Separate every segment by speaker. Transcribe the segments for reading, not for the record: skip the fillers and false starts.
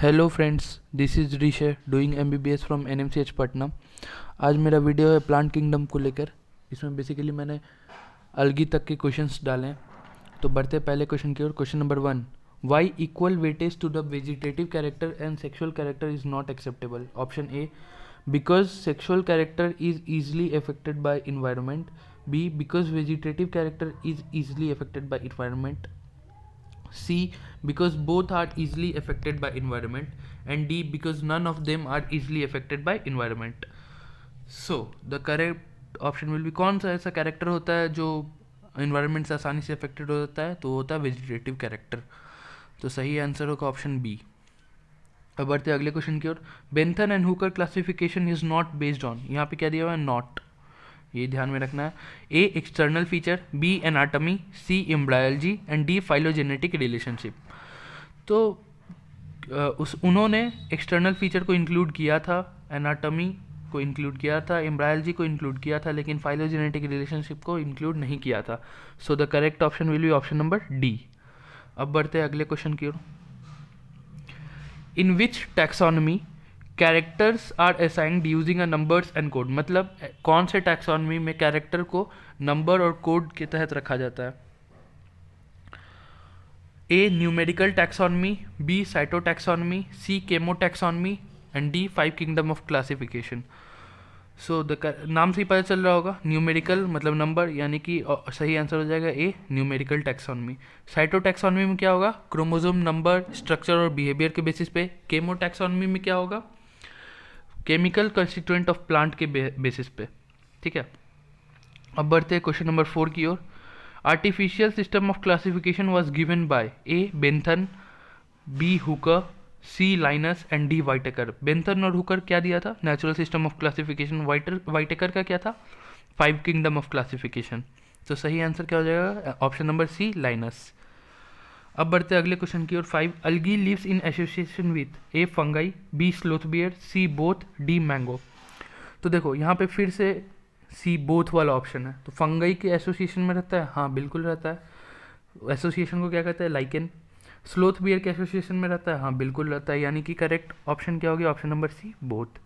Speaker 1: Hello friends, this is Rishay doing MBBS from NMCH Patna. आज मेरा video है प्लांट किंगडम को लेकर। इसमें बेसिकली मैंने अलगी तक के क्वेश्चंस डाले हैं। तो बढ़ते पहले क्वेश्चन की ओर। Question number 1, why equal weightage to the vegetative character and sexual character is not acceptable. Option A, because sexual character is easily affected by environment. B, because vegetative character is easily affected by environment. C, because both are easily affected by environment, and D, because none of them are easily affected by environment. So the correct option will be, कौन सा ऐसा character होता है जो environment से आसानी से affected हो जाता है, तो वो होता है वेजिटेटिव कैरेक्टर। तो सही आंसर होगा ऑप्शन बी। अब बढ़ते अगले क्वेश्चन की ओर। Bentham and Hooker classification is not based on, यहाँ पे क्या दिया हुआ है, नॉट, ये ध्यान में रखना है। A, external feature, B, anatomy, C, embryology and D, phylogenetic relationship. तो उन्होंने एक्सटर्नल फीचर को इंक्लूड किया था, एनाटॉमी को इंक्लूड किया था, एम्ब्रायोलॉजी को इंक्लूड किया था, लेकिन फाइलोजेनेटिक रिलेशनशिप को इंक्लूड नहीं किया था। So the correct option will be option number D. अब बढ़ते हैं अगले क्वेश्चन की ओर। In which taxonomy characters are assigned using a numbers and code, मतलब कौन से टैक्सोनॉमी में कैरेक्टर को नंबर और कोड के तहत रखा जाता है। A, numerical taxonomy, B, cytotaxonomy, C, chemotaxonomy and D, 5 kingdom of classification. So the नाम से ही पता चल रहा होगा, न्यूमेरिकल मतलब नंबर, यानी कि सही आंसर हो जाएगा ए, न्यूमेरिकल टैक्सोनॉमी। साइटो टैक्सोनॉमी में क्या होगा, क्रोमोसोम नंबर, स्ट्रक्चर और बिहेवियर के बेसिस पे। केमो टैक्सोनॉमी में क्या होगा, केमिकल कंस्टिट्यूएंट ऑफ प्लांट के बेसिस पे। ठीक है, अब बढ़ते हैं क्वेश्चन नंबर 4 की ओर। Artificial system of classification was given by A, Bentham, B, Hooker, C, Linnaeus and D, Whittaker. Bentham और हुकर क्या दिया था, natural system of classification. Whittaker का क्या था, 5 किंगडम ऑफ क्लासिफिकेशन। तो सही आंसर क्या हो जाएगा, ऑप्शन नंबर सी, लाइनस। अब बढ़ते अगले क्वेश्चन की ओर। 5, algae lives in association with A, fungi, B, sloth bear, C, both, D, mango. तो देखो यहाँ पे फिर से सी, बोथ वाला ऑप्शन है। तो फंगाई के एसोसिएशन में रहता है, हाँ बिल्कुल रहता है। एसोसिएशन को क्या कहते हैं, लाइकेन। स्लोथ बियर के एसोसिएशन में रहता है, हाँ बिल्कुल रहता है, यानी कि करेक्ट ऑप्शन क्या होगी, ऑप्शन नंबर सी, बोथ।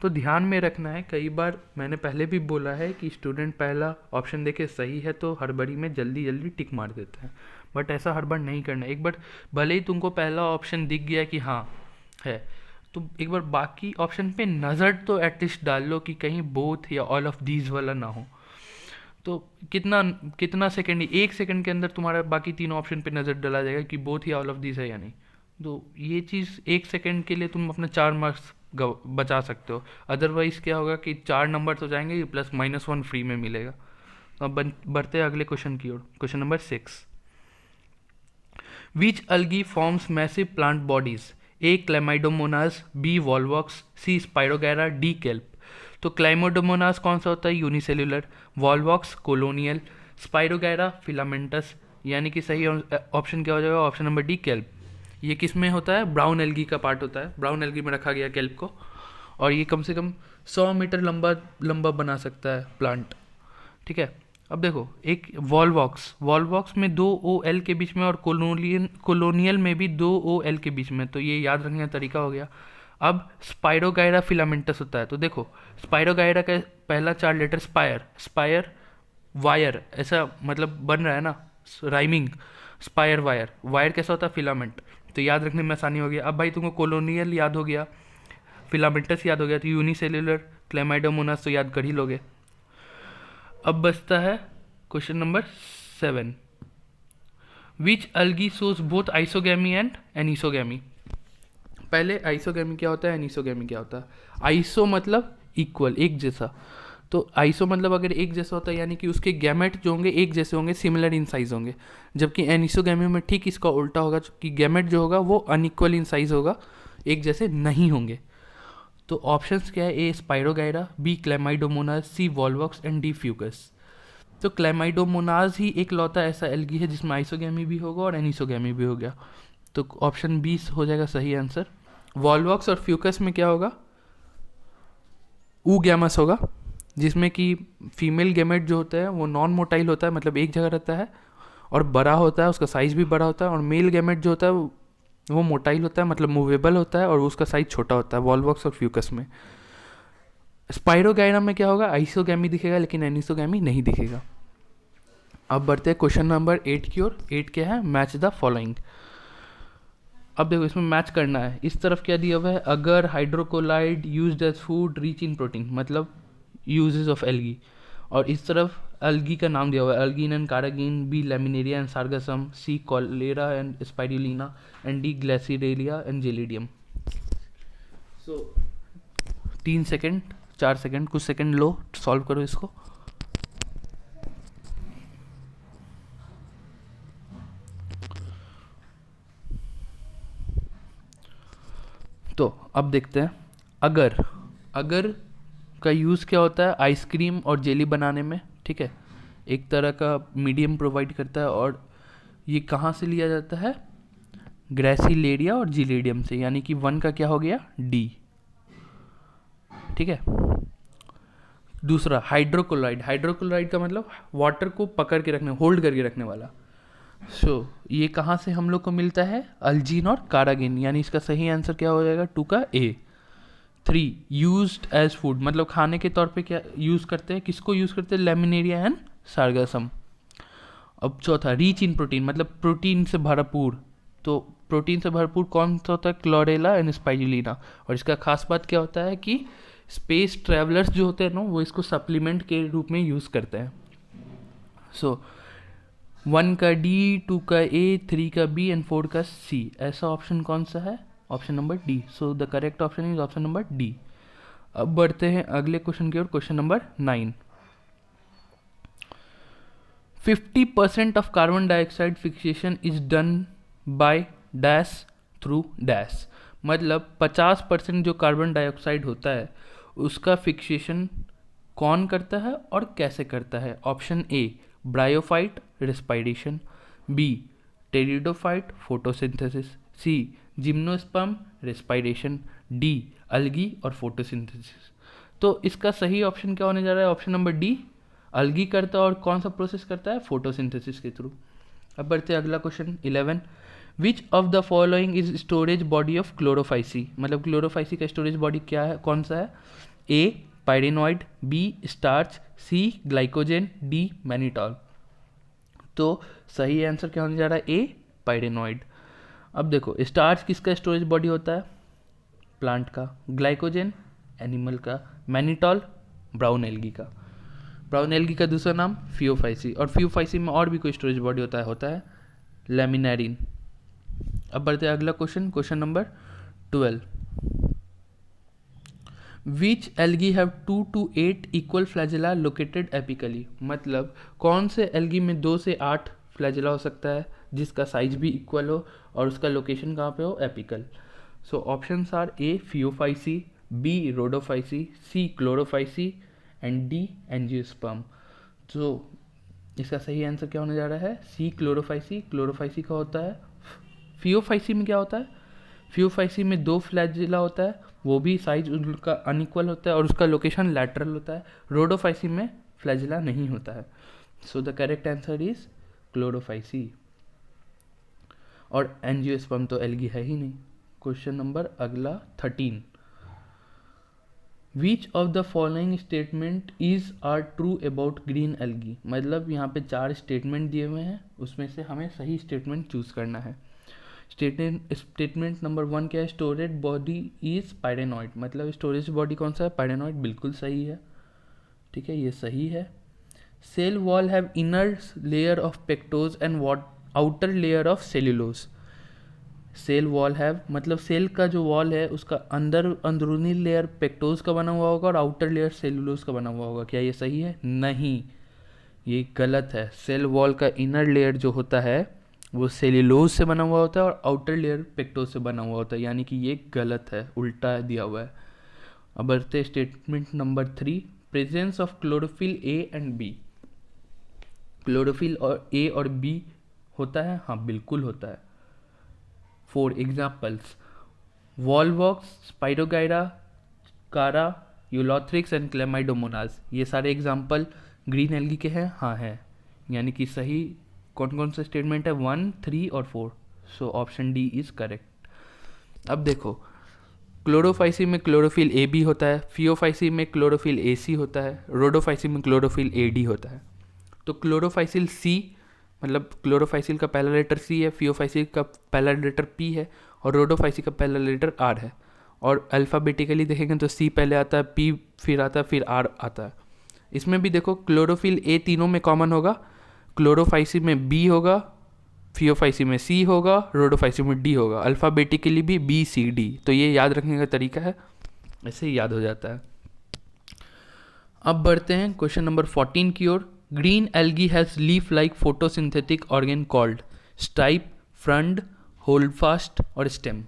Speaker 1: तो ध्यान में रखना है, कई बार मैंने पहले भी बोला है कि स्टूडेंट पहला ऑप्शन देखे सही है तो हड़बड़ी में जल्दी जल्दी टिक मार देता है, बट ऐसा हड़बड़ नहीं करना। एक बार भले ही तुमको पहला ऑप्शन दिख गया कि हाँ है, तो एक बार बाकी ऑप्शन पे नज़र तो एटलीस्ट डाल लो कि कहीं बोथ या ऑल ऑफ दीज वाला ना हो। तो कितना कितना सेकंड, 1 सेकंड के अंदर तुम्हारा बाकी तीनों ऑप्शन पे नज़र डाला जाएगा कि बोथ या ऑल ऑफ दीज है या नहीं। तो ये चीज़ 1 सेकंड के लिए तुम अपना 4 मार्क्स बचा सकते हो। अदरवाइज क्या होगा कि 4 नंबर तो जाएंगे प्लस -1 फ्री में मिलेगा। तो अब बढ़ते हैं अगले क्वेश्चन की ओर। Question number 6, which algae forms massive plant bodies. A, Chlamydomonas, B, Volvox, C, Spirogyra, D, kelp. तो क्लेमाइडोमोनास कौन सा होता है, unicellular. Volvox, colonial. Spirogyra, filamentous. यानी कि सही ऑप्शन क्या हो जाएगा, ऑप्शन नंबर डी, केल्प। ये किस में होता है, ब्राउन एल्गी का पार्ट होता है, ब्राउन एल्गी में रखा गया केल्प को, और ये कम से कम 100 मीटर लंबा बना सकता है प्लांट। ठीक है, अब देखो एक वॉलवॉक्स में 2 OL के बीच में, और कोलोनियल में भी 2 OL के बीच में, तो ये याद रखने का तरीका हो गया। अब स्पाइरोगायरा फिलामेंटस होता है, तो देखो स्पाइरोगायरा का पहला 4 लेटर स्पायर वायर, ऐसा मतलब बन रहा है ना, राइमिंग। स्पायर वायर कैसा होता है, फिलामेंट। तो याद रखने में आसानी हो गया। अब भाई तुमको कोलोनियल याद हो गया, फिलामेंटस याद हो गया, तो यूनिसेल्युलर क्लेमाइडोमोनास तो याद कर ही लोगे। अब बचता है question number 7, which algae shows both isogamy and anisogamy. पहले आइसोगैमी क्या होता है, एनिसोगैमी क्या होता है। आइसो मतलब इक्वल, एक जैसा। तो आइसो मतलब अगर एक जैसा होता है यानी कि उसके गैमेट जो होंगे एक जैसे होंगे, सिमिलर इन साइज होंगे। जबकि एनिसोगैमी में ठीक इसका उल्टा होगा कि गैमेट जो होगा वो अनइक्वल इन साइज होगा, एक जैसे नहीं होंगे। तो ऑप्शंस क्या है, A, Spirogyra, B, Chlamydomonas, C, Volvox and D, Fucus. तो क्लेमाइडोमोनास ही एक लौता ऐसा एल्गी है जिसमें आइसोगैमी भी होगा और एनिसोगैमी भी हो गया। तो ऑप्शन बी हो जाएगा सही आंसर। वॉलवॉक्स और फ्यूकस में क्या होगा, ऊगैमस होगा, जिसमें कि फीमेल गैमेट जो होता है वो नॉन मोटाइल होता है, मतलब एक जगह रहता है और बड़ा होता है, उसका साइज भी बड़ा होता है। और मेल गैमेट जो होता है वो वो मोटाइल होता है, मतलब मूवेबल होता है, और उसका साइज छोटा होता है वॉलवॉक्स और फ्यूकस में। स्पाइरोगाइरा में क्या होगा, आइसोगैमी दिखेगा लेकिन एनिसोगैमी नहीं दिखेगा। अब बढ़ते हैं क्वेश्चन नंबर 8 की ओर। 8 क्या है, मैच द फॉलोइंग। अब देखो इसमें मैच करना है। इस तरफ क्या दिया हुआ है, अगर hydrocolloid used as food rich in protein, मतलब यूजेस ऑफ एल्गी। और इस तरफ एल्गी का नाम दिया हुआ है, algin and carrageenan, B Laminaria and Sargassum, C Chlorella and Spirulina, and D Gracilaria and Gelidium. So 3 second 4 second, कुछ सेकेंड लो, सॉल्व करो इसको। तो अब देखते हैं, अगर अगर का यूज़ क्या होता है आइसक्रीम और जेली बनाने में, ठीक है। एक तरह का मीडियम प्रोवाइड करता है, और ये कहाँ से लिया जाता है, ग्रेसिलेरिया और जिलेडियम से, यानी कि 1 का क्या हो गया, डी, ठीक है। दूसरा हाइड्रोक्लोराइड, हाइड्रोक्लोराइड का मतलब वाटर को पकड़ के रखने, होल्ड करके रखने वाला। ये कहाँ से हम लोग को मिलता है, अल्जीन और कारागिन, यानी इसका सही आंसर क्या हो जाएगा, 2 का ए। 3 यूज्ड एज फूड, मतलब खाने के तौर पे क्या यूज़ करते हैं, किसको यूज़ करते हैं, लेमिनेरिया एंड सार्गासम। अब चौथा रिच इन प्रोटीन, मतलब प्रोटीन से भरपूर। तो प्रोटीन से भरपूर कौन सा होता है, क्लोरेला एंड स्पाइरुलिना। और इसका खास बात क्या होता है कि स्पेस ट्रैवलर्स जो होते हैं ना, वो इसको सप्लीमेंट के रूप में यूज़ करते हैं। 1 का डी, 2 का ए, 3 का बी एंड 4 का सी। ऐसा ऑप्शन कौन सा है, option number D. So the correct option is option number D. अब बढ़ते हैं अगले क्वेश्चन की ओर, question number 9। 50% of carbon dioxide fixation is done by dash through dash, मतलब 50% जो कार्बन डाइऑक्साइड होता है उसका फिक्सेशन कौन करता है और कैसे करता है। Option A bryophyte respiration, B pteridophyte photosynthesis, C gymnosperm respiration, D algae और फोटोसिंथेसिस। तो इसका सही ऑप्शन क्या होने जा रहा है, ऑप्शन नंबर डी, अल्गी करता है और कौन सा प्रोसेस करता है, फोटोसिंथेसिस के थ्रू। अब बढ़ते हैं अगला question 11। Which of the following is storage body of Chlorophyceae, मतलब क्लोरोफाइसी का स्टोरेज बॉडी क्या है, कौन सा है, ए पायरेनॉइड, बी स्टार्च, सी ग्लाइकोजेन, डी मैनिटॉल। तो सही आंसर क्या होने जा रहा है, ए पायरेनॉइड। अब देखो स्टार्च किसका स्टोरेज बॉडी होता है, प्लांट का, ग्लाइकोजेन एनिमल का, मैनिटॉल ब्राउन एल्गी का। ब्राउन एल्गी का दूसरा नाम फियोफाइसी, और फियोफाइसी में और भी कोई स्टोरेज बॉडी होता है लेमिनेरिन। अब बढ़ते हैं अगला question, question number 12। Which algae have 2 to 8 equal flagella located apically, मतलब कौन से एल्गी में 2 से 8 फ्लैजेला हो सकता है जिसका साइज भी इक्वल हो और उसका लोकेशन कहाँ पे हो, apical. So options are A Phaeophyceae, B Rhodophyceae, C Chlorophyceae and D angiosperm. तो इसका सही आंसर क्या होने जा रहा है, सी क्लोरोफाइसी। क्लोरोफाइसी का होता है, फियोफाइसी में क्या होता है, फियोफाइसी में 2 फ्लैजिला होता है, वो भी साइज उनका अनइक्वल होता है और उसका लोकेशन लैटरल होता है। रोडोफाइसी में फ्लैजिला नहीं होता है। So the correct answer is Chlorophyceae. और एंजियोस्पर्म तो एल्गी है ही नहीं। क्वेश्चन नंबर अगला 13। Which of the following statement is are true about green algae, मतलब यहाँ पे 4 स्टेटमेंट दिए हुए हैं, उसमें से हमें सही स्टेटमेंट चूज करना है। स्टेटमेंट नंबर 1 क्या है, स्टोरेज बॉडी इज पायरेनॉइड, मतलब स्टोरेज बॉडी कौन सा है, पायरेनॉइड, बिल्कुल सही है, ठीक है, ये सही है। Cell wall have inner layer of pectose and outer layer of cellulose. Cell wall have मतलब सेल का जो वॉल है उसका अंदरूनी लेयर पेक्टोज का बना हुआ होगा और आउटर लेयर सेल्यूलोज का बना हुआ होगा। क्या ये सही है, नहीं, ये गलत है। सेल वॉल का इनर लेयर जो होता है वो सेल्यूलोज से बना हुआ होता है और आउटर लेयर पेक्टोज से बना हुआ होता है, यानी कि ये गलत है, उल्टा दिया हुआ है। अब बढ़ते statement number 3। Presence of chlorophyll A and B, chlorophyll और ए और बी होता है, हाँ बिल्कुल होता है। 4 एग्जाम्पल्स, वॉलवॉक्स, स्पाइरोगाइरा, कारा, यूलोथ्रिक्स एंड क्लेमाइडोमोनास, ये सारे एग्जाम्पल ग्रीन एल्गी के हैं, हाँ है, यानी कि सही कौन कौन सा स्टेटमेंट है, 1, 3 और 4। So option D is correct. अब देखो, क्लोरोफाइसिन में क्लोरोफिल ए बी होता है, फियोफाइसिन में क्लोरोफिल ए सी होता है, रोडोफाइसिन में क्लोरोफिल ए डी होता है। तो क्लोरोफाइसिल सी मतलब क्लोरोफाइसिल का पहला लेटर सी है, फियोफाइसिल का पहला लेटर पी है और रोडोफाइसिल का पहला लेटर आर है। और अल्फ़ाबेटिकली देखेंगे तो सी पहले आता है, पी फिर आता है, फिर आर आता है। इसमें भी देखो क्लोरोफिल ए तीनों में कॉमन होगा, क्लोरोफाइसिन में बी होगा, फियोफाइसिन में सी होगा, रोडोफाइसिन में डी होगा, अल्फ़ाबेटिकली भी बी सी डी। तो ये याद रखने का तरीका है, ऐसे ही याद हो जाता है। अब बढ़ते हैं क्वेश्चन नंबर 14 की ओर। Green algae has leaf like photosynthetic organ called stipe, frond, holdfast और स्टेम।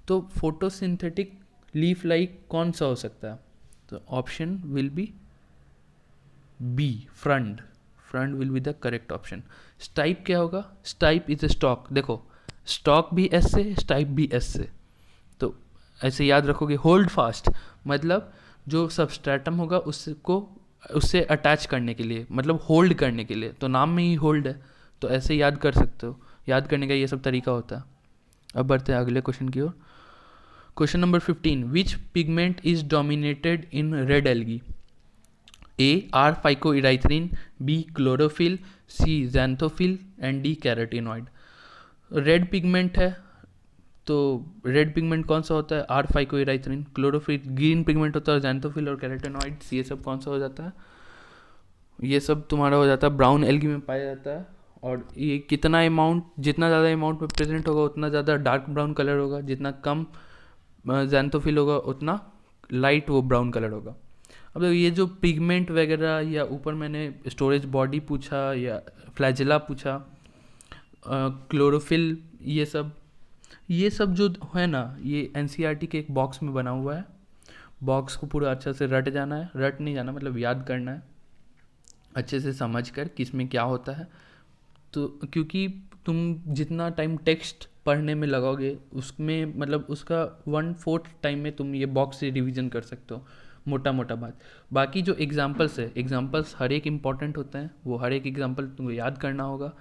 Speaker 1: तो फोटोसिंथेटिक लीफ लाइक कौन सा हो सकता है? तो option will be B, frond. Frond will be the correct option. Stipe क्या होगा? Stipe is a stalk. देखो, स्टॉक भी एस से, स्टाइप भी एस से, तो ऐसे याद रखोगे। होल्ड फास्ट मतलब जो सबस्ट्रेटम होगा उससे अटैच करने के लिए, मतलब होल्ड करने के लिए, तो नाम में ही होल्ड है, तो ऐसे याद कर सकते हो। याद करने का ये सब तरीका होता है। अब बढ़ते हैं अगले क्वेश्चन की ओर। Question number 15, which pigment is dominated in red algae? A R phycoerythrin, B chlorophyll, C xanthophyll and D carotenoid. Red pigment है, तो रेड पिगमेंट कौन सा होता है? R phycoerythrin. Chlorophyll green pigment होता है, जैंथोफिल और कैरोटिनॉइड्स। ये सब कौन सा हो जाता है? ये सब तुम्हारा हो जाता है ब्राउन एल्गी में पाया जाता है। और ये कितना अमाउंट, जितना ज़्यादा अमाउंट में प्रेजेंट होगा उतना ज़्यादा डार्क ब्राउन कलर होगा, जितना कम जैंथोफिल होगा उतना लाइट वो ब्राउन कलर होगा। अब देखो, ये जो पिगमेंट वगैरह या ऊपर मैंने स्टोरेज बॉडी पूछा या फ्लैजेला पूछा, क्लोरोफिल, ये सब जो है ना, ये एनसीईआरटी के एक बॉक्स में बना हुआ है। बॉक्स को पूरा अच्छा से रट जाना है, रट नहीं जाना मतलब याद करना है अच्छे से समझ कर किस में क्या होता है। तो क्योंकि तुम जितना टाइम टेक्स्ट पढ़ने में लगाओगे उसमें मतलब उसका 1/4 टाइम में तुम ये बॉक्स से रिवीजन कर सकते हो, मोटा मोटा बात। बाकी जो एग्जांपल्स है, एग्जांपल्स हर एक इम्पॉर्टेंट होते हैं, वो हर एक एग्जांपल तुमको याद करना होगा।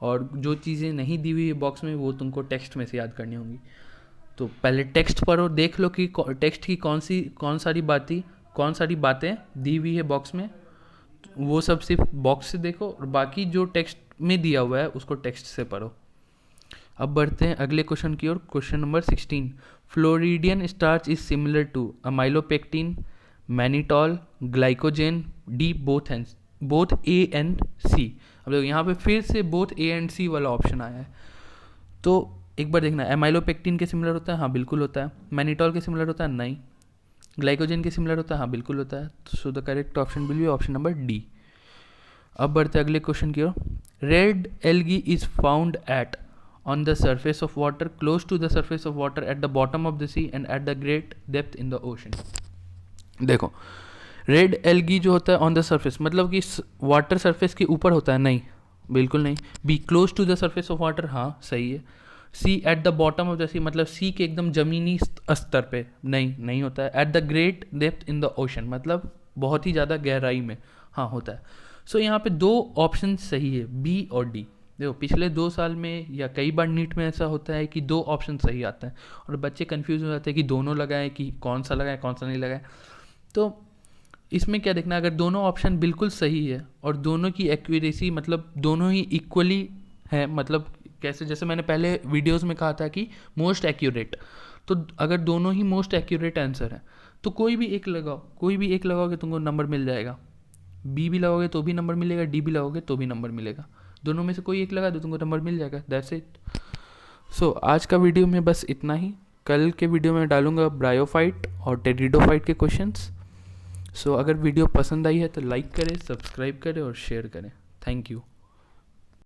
Speaker 1: और जो चीज़ें नहीं दी हुई है बॉक्स में वो तुमको टेक्स्ट में से याद करनी होंगी। तो पहले टेक्स्ट पढ़ो, देख लो कि टेक्स्ट की कौन सारी बातें दी हुई है बॉक्स में, वो सब सिर्फ बॉक्स से देखो, और बाकी जो टेक्स्ट में दिया हुआ है उसको टेक्स्ट से पढ़ो। अब बढ़ते हैं अगले क्वेश्चन की ओर। Question number 16, floridean starch is similar to amylopectin, mannitol, glycogen, D both A and C. अब देखो यहाँ पे फिर से बोथ ए एंड सी वाला ऑप्शन आया है, तो एक बार देखना, एमाइलोपेक्टिन के सिमिलर होता है? हाँ बिल्कुल होता है। मैनिटॉल के सिमिलर होता है? नहीं। ग्लाइकोजेन के सिमिलर होता है? हाँ बिल्कुल होता है। So the correct option will be option number D. अब बढ़ते अगले क्वेश्चन की ओर। Red algae is found at on the surface of water, close to the surface of water, at the bottom of the sea and at the great depth in the ocean। देखो, red algae जो होता है on the surface मतलब कि water surface के ऊपर होता है? नहीं, बिल्कुल नहीं। B close to the surface of water, हाँ सही है। C at the bottom of the sea मतलब सी के एकदम जमीनी स्तर पे? नहीं होता है। At the great depth in the ocean मतलब बहुत ही ज़्यादा गहराई में, हाँ होता है। सो यहाँ पे दो ऑप्शन सही है, बी और डी। देखो, पिछले 2 साल में या कई बार नीट में ऐसा होता है कि 2 ऑप्शन सही आते हैं और बच्चे कंफ्यूज हो जाते हैं कि दोनों लगाएं कि कौन सा लगाएं कौन सा नहीं लगाएं। तो इसमें क्या देखना, अगर दोनों ऑप्शन बिल्कुल सही है और दोनों की एक्यूरेसी मतलब दोनों ही इक्वली है, मतलब कैसे, जैसे मैंने पहले वीडियोस में कहा था कि मोस्ट एक्यूरेट, तो अगर दोनों ही मोस्ट एक्यूरेट आंसर है तो कोई भी एक लगाओगे तुमको नंबर मिल जाएगा। बी भी लगाओगे तो भी नंबर मिलेगा, डी भी लगाओगे तो भी नंबर मिलेगा। दोनों में से कोई एक लगा दो तुमको नंबर मिल जाएगा, दैट्स इट। सो आज का वीडियो में बस इतना ही। कल के वीडियो में डालूंगा ब्रायोफाइट और टेरिडोफाइट के क्वेश्चंस। सो अगर वीडियो पसंद आई है तो लाइक करें, सब्सक्राइब करें और शेयर करें। Thank you.